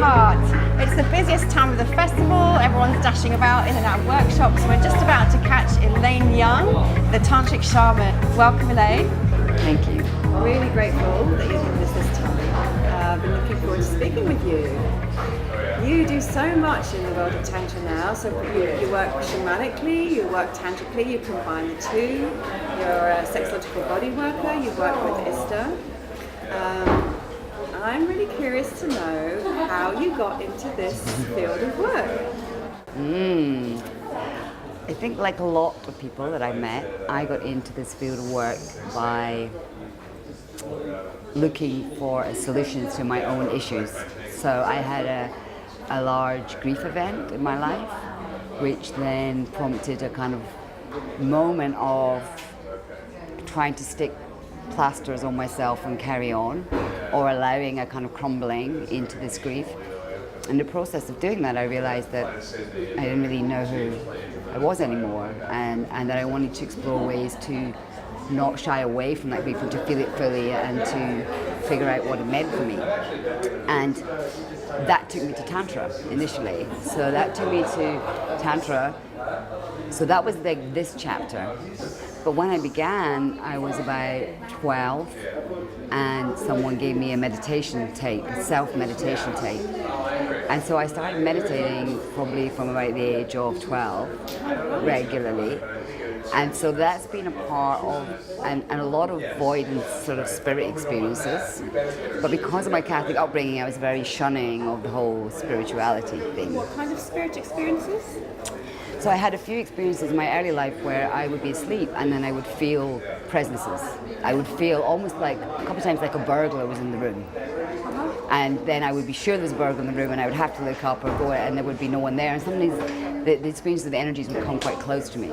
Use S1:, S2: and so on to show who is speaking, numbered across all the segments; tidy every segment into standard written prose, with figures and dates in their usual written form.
S1: start. It's the busiest time of the festival. Everyone's dashing about in and out of workshops. We're just about to catch Elaine Young, the Tantric Shaman. Welcome, Elaine.
S2: Thank you.
S1: Really grateful that you're doing this time. I've been looking forward to speaking with you. You do so much in the world of Tantra now. So you work shamanically, you work tantrically, you combine the two. You're a sexological body worker, you work with Ista. I'm really curious to know how you got into this field of work.
S2: I think like a lot of people that I met, I got into this field of work by looking for solutions to my own issues. So I had a large grief event in my life, which then prompted a kind of moment of trying to stick plasters on myself and carry on, or allowing a kind of crumbling into this grief. In the process of doing that, I realized that I didn't really know who I was anymore, and that I wanted to explore ways to not shy away from that grief and to feel it fully and to figure out what it meant for me. And that took me to Tantra initially. So that took me to Tantra. So that was like this chapter. But when I began, I was about 12, and someone gave me a meditation tape, a self-meditation tape. And so I started meditating probably from about the age of 12, regularly. And so that's been a part of, and a lot of void and sort of spirit experiences. But because of my Catholic upbringing, I was very shunning of the whole spirituality thing.
S1: What kind of spirit experiences?
S2: So I had a few experiences in my early life where I would be asleep and then I would feel presences. I would feel almost like, a couple of times like a burglar was in the room. And then I would be sure there's a burglar in the room and I would have to look up or go and there would be no one there. And sometimes the experience of the energies would come quite close to me.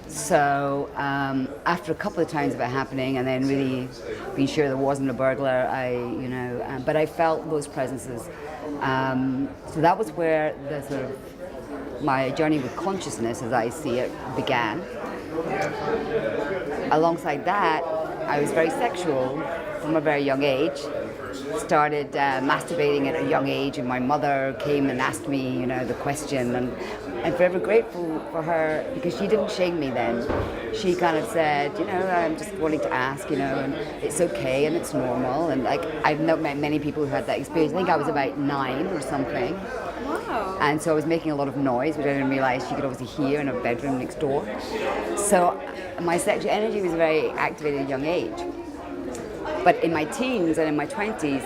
S2: So after a couple of times of it happening and then really being sure there wasn't a burglar, but I felt those presences. So that was where the sort of my journey with consciousness, as I see it, began. Alongside that, I was very sexual from a very young age. Started masturbating at a young age, and my mother came and asked me, the question, and I'm forever grateful for her because she didn't shame me then. She kind of said, I'm just wanting to ask, and it's okay and it's normal. And like I've not met many people who had that experience. I think I was about 9 or something.
S1: Wow.
S2: And so I was making a lot of noise, which I didn't realize she could obviously hear in her bedroom next door. So my sexual energy was very activated at a young age. But in my teens and in my 20s,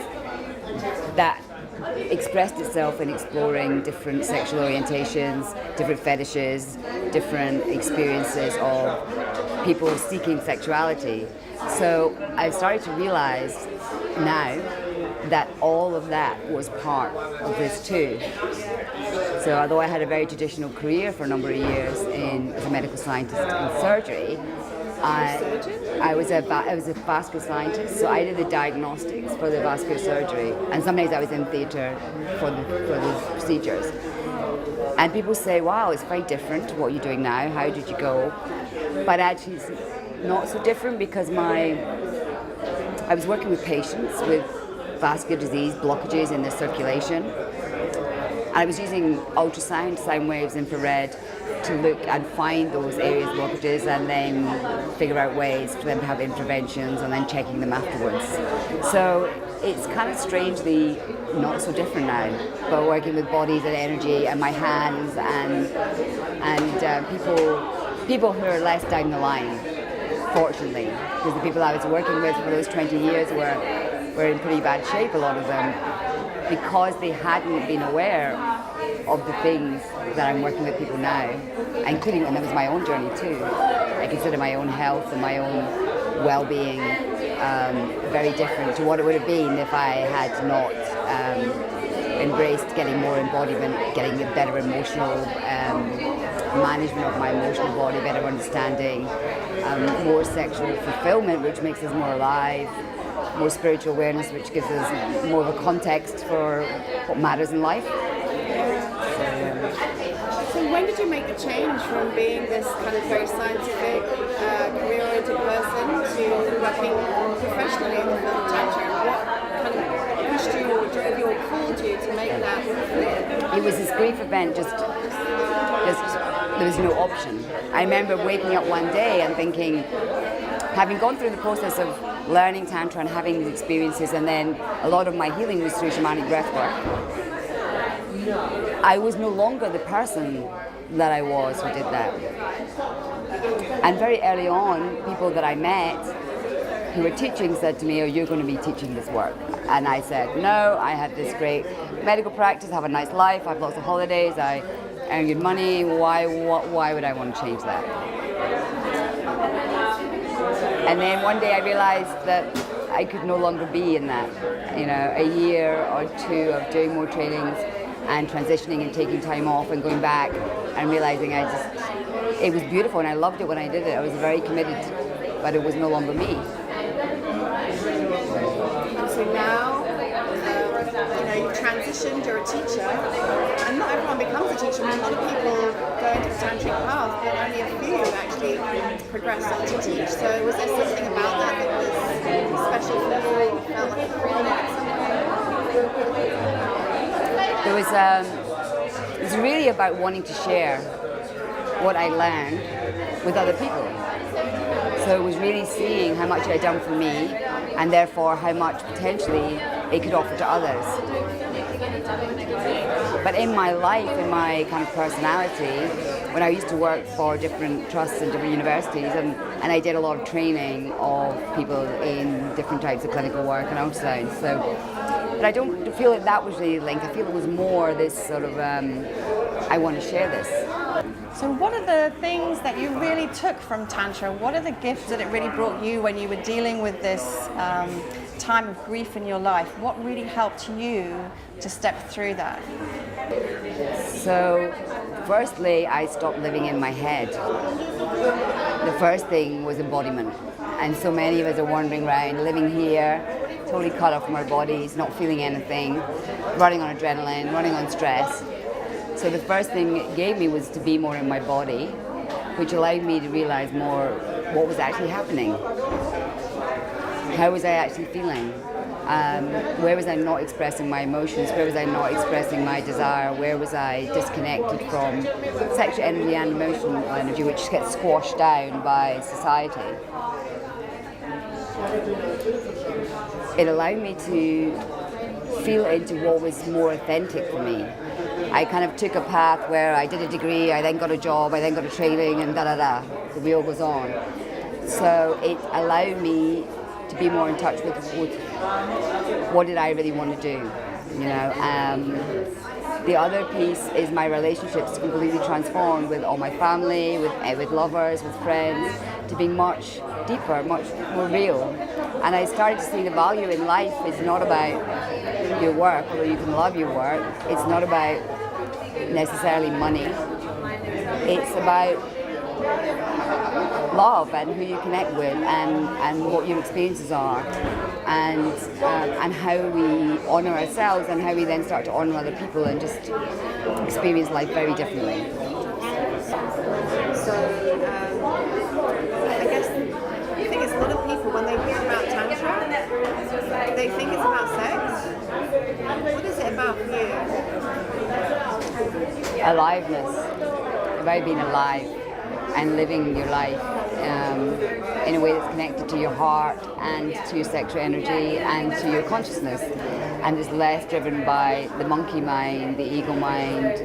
S2: that expressed itself in exploring different sexual orientations, different fetishes, different experiences of people seeking sexuality. So I've started to realize now that all of that was part of this too. So although I had a very traditional career for a number of years as a medical scientist in surgery, I was a vascular scientist, so I did the diagnostics for the vascular surgery, and some days I was in theatre for the procedures. And people say, wow, it's very different to what you're doing now, how did you go? But actually it's not so different because I was working with patients with vascular disease, blockages in their circulation. I was using ultrasound, sine waves, infrared, to look and find those areas of blockages and then figure out ways for them to have interventions and then checking them afterwards. So it's kind of strangely not so different now, but working with bodies and energy and my hands and people who are less down the line, fortunately, because the people I was working with for those 20 years were in pretty bad shape, a lot of them, because they hadn't been aware of the things that I'm working with people now, including, and that was my own journey too. I consider my own health and my own well-being very different to what it would have been if I had not embraced getting more embodiment, getting a better emotional management of my emotional body, better understanding, more sexual fulfillment, which makes us more alive, more spiritual awareness, which gives us more of a context for what matters in life.
S1: So when did you make the change from being this kind of very scientific, career-oriented person to working professionally in the field of Tantra? What kind of pushed you or drove you or pulled you to make that flip?
S2: It was this grief event, just there was no option. I remember waking up one day and thinking, having gone through the process of learning Tantra and having these experiences, and then a lot of my healing was through shamanic breathwork, I was no longer the person that I was who did that. And very early on, people that I met who were teaching said to me, "Oh, you're going to be teaching this work." And I said, "No, I have this great medical practice, I have a nice life, I have lots of holidays, I earn good money. Why would I want to change that?" And then one day I realized that I could no longer be in that. You know, a year or two of doing more trainings and transitioning and taking time off and going back and realizing it was beautiful and I loved it when I did it. I was very committed, but it was no longer me.
S1: So now, you transitioned, you're a teacher, and not everyone becomes a teacher. I mean, a lot of people go into the tantric path, but only a few actually progress on to teach. So was there something about that was special for you, or you felt like a calling at some point?
S2: It was really about wanting to share what I learned with other people. So it was really seeing how much it had done for me, and therefore how much potentially it could offer to others. But in my life, in my kind of personality, when I used to work for different trusts and different universities, and I did a lot of training of people in different types of clinical work and ultrasound. But I don't feel that that was really linked. I feel it was more this sort of, I want to share this.
S3: So what are the things that you really took from Tantra? What are the gifts that it really brought you when you were dealing with this time of grief in your life? What really helped you to step through that?
S2: So, firstly, I stopped living in my head. The first thing was embodiment. And so many of us are wandering around, living here, totally cut off from our bodies, not feeling anything, running on adrenaline, running on stress. So the first thing it gave me was to be more in my body, which allowed me to realize more what was actually happening. How was I actually feeling? Where was I not expressing my emotions? Where was I not expressing my desire? Where was I disconnected from sexual energy and emotional energy, which gets squashed down by society? It allowed me to feel into what was more authentic for me. I kind of took a path where I did a degree, I then got a job, I then got a training, and da-da-da, the wheel goes on. So it allowed me to be more in touch with what did I really want to do, The other piece is my relationships completely transformed with all my family, with lovers, with friends, to be much deeper, much more real. And I started to see the value in life is not about your work, although you can love your work. It's not about necessarily money. It's about love and who you connect with and what your experiences are and how we honour ourselves and how we then start to honour other people and just experience life very differently.
S1: So I guess the thing is, a lot of people, when they hear about Tantra, they think it's about sex. What is it about for you?
S2: Aliveness, about being alive and living your life in a way that's connected to your heart and to your sexual energy and to your consciousness, and is less driven by the monkey mind, the ego mind,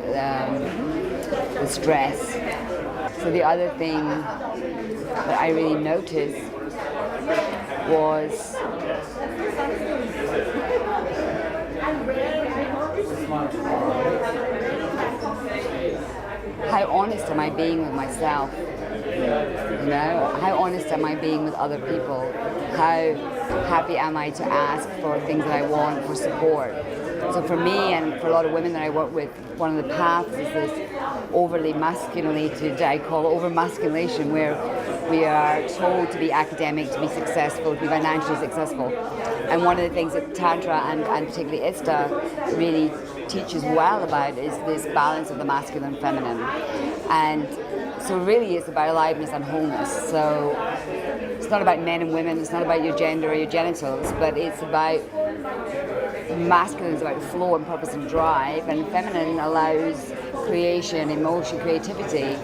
S2: the stress. So the other thing that I really noticed was how honest am I being with myself? How honest am I being with other people? How happy am I to ask for things that I want, for support? So for me and for a lot of women that I work with, one of the paths is this overly masculinated, I call over-masculation, where we are told to be academic, to be successful, to be financially successful. And one of the things that Tantra and particularly Ista really teaches well about is this balance of the masculine and feminine. And so really it's about aliveness and wholeness. So it's not about men and women, it's not about your gender or your genitals, but it's about masculine is about flow and purpose and drive, and feminine allows creation, emotion, creativity.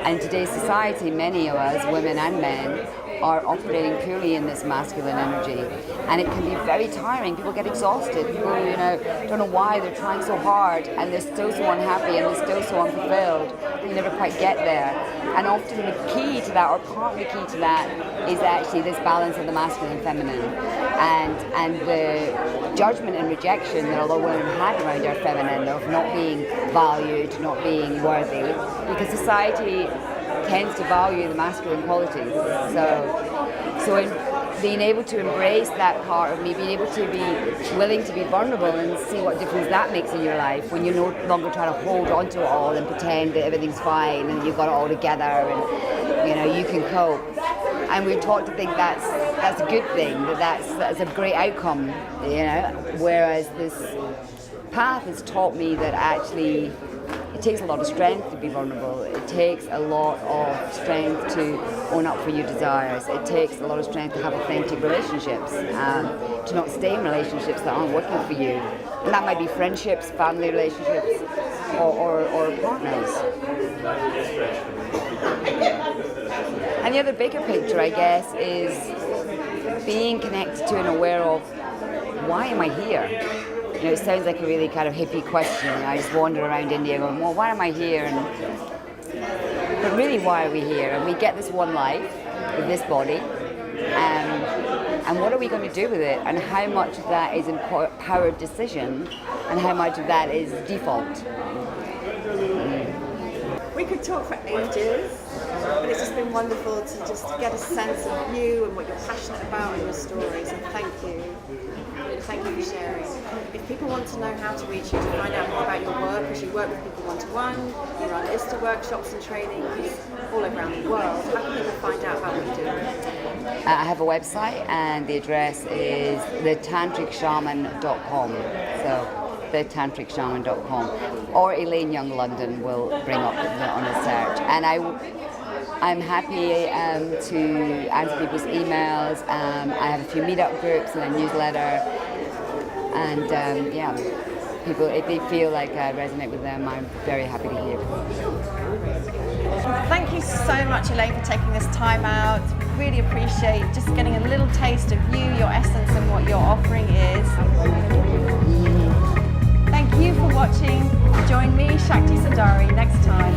S2: And in today's society, many of us, women and men, are operating purely in this masculine energy, and it can be very tiring. People get exhausted. People, don't know why they're trying so hard, and they're still so unhappy, and they're still so unfulfilled. They never quite get there. And often the key to that, or part of the key to that, is actually this balance of the masculine and feminine, and the judgment and rejection that a lot of women have around our feminine, of not being valued, not being worthy, because society tends to value the masculine qualities. So in being able to embrace that part of me, being able to be willing to be vulnerable and see what difference that makes in your life, when you're no longer trying to hold on to it all and pretend that everything's fine and you've got it all together and you can cope. And we're taught to think that's a good thing, that's a great outcome, whereas this path has taught me that actually it takes a lot of strength to be vulnerable. It takes a lot of strength to own up for your desires. It takes a lot of strength to have authentic relationships, to not stay in relationships that aren't working for you. And that might be friendships, family relationships, or partners. And the other bigger picture, I guess, is being connected to and aware of, why am I here? It sounds like a really kind of hippie question. I just wander around India going, well, why am I here? But really, why are we here? And we get this one life with this body, and what are we going to do with it? And how much of that is empowered decision, and how much of that is default?
S1: We could talk for ages, but it's just been wonderful to just get a sense of you and what you're passionate about and your stories, and thank you. Thank you for sharing. If people want to know how to reach you, to find out more about your work, because you work with people one-to-one, you run ISTA workshops and trainings all around the world, how can people find out about what you do?
S2: I have a website, and the address is thetantricshaman.com. So thetantricshaman.com, or Elaine Young London will bring up on a search. And I'm happy to answer people's emails. I have a few meetup groups and a newsletter. And people, if they feel like I resonate with them, I'm very happy to hear.
S3: Thank you so much, Elaine, for taking this time out. Really appreciate just getting a little taste of you, your essence, and what your offering is. Thank you for watching. Join me, Shakti Sundari, next time